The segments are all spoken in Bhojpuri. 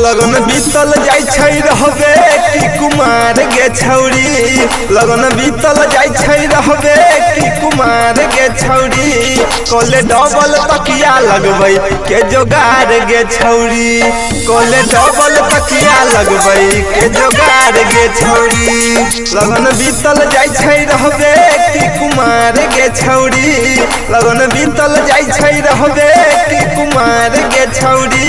लगन बीतल जाय छै रहबे कि कुमार गे छौरी, लगन बीतल जाय छै रहबे कि कुमार गे छौरी, कोले डबल तकिया लगबै के जोगार गे छौरी, कोले डबल तकिया लगबै के जोगार गे छौरी। लगन बीतल जाय छै रहबे कि कुमार गे छौरी, लगन बीतल जाय छै रहबे कि कुमार गे छौरी,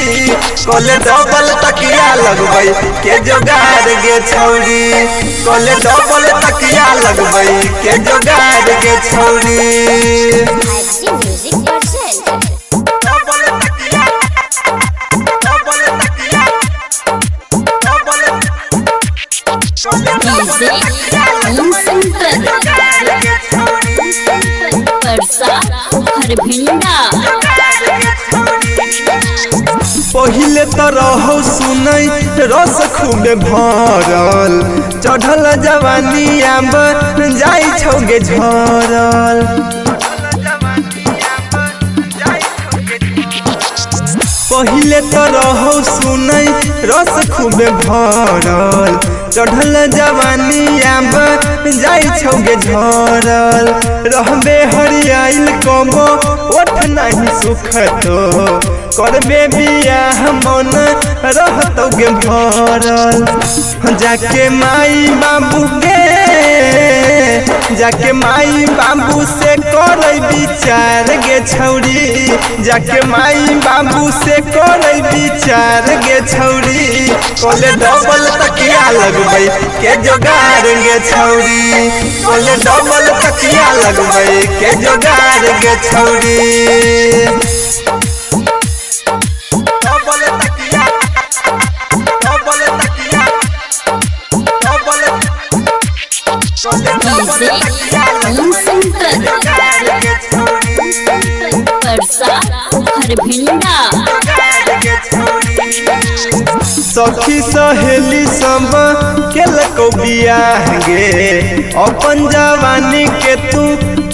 कोले डबल तकिया लगबै के जोगार गे छौरी, कोले डबल तकिया लगबै के जोगार गे छौरी। पहिले तो रहो सुनई रस खूबे भरल, चढ़ल जवानी आब जाई छौगे झरल, पहिले तो रहो सुनई रस खूबे भरल, चढ़ल जवानी आब जाई छौगे झरल, रहबे हरियाइल कबो ओठ नहीं सुखतो, करबे बियाह मन रहतौगे भरल, जाके माई बाबू गे जाके माई बाबू से करे विचार गे छौरी, जाके माई बाबू से करे विचार गे छौरी, कोले डबल तकिया लगबै के जोगार गे छौरी, कोले डबल तकिया लगबै के जोगार गे छौरी। सखी सहेली सब केलको बियाह गे, अपन जवानी के तू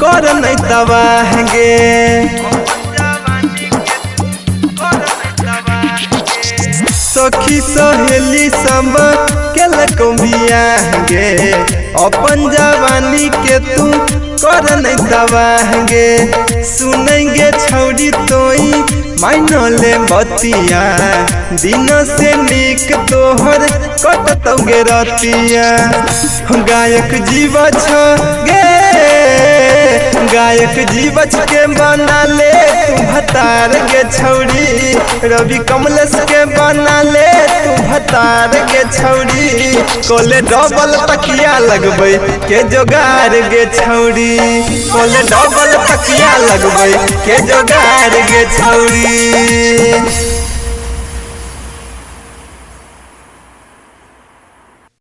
कर नहीं तबाह गे, सखी सहेली सब केलको बियाह गे, अपन जवानी के तू कर नहीं तबाह गे, सुनेंगे छौरी तोई माइनले बतिया, दिन से निक तोहर कटतौगे रतिया, गायक जीव छ गे गायक जीवच के बना ले तू भतार गे छौरी, रवि कमलेश के बना ले तू भतार गे छौरी, कोले डबल तकिया लगबै के जोगार गे छौरी, कोले डबल तकिया लगबै के जोगार गे छौरी।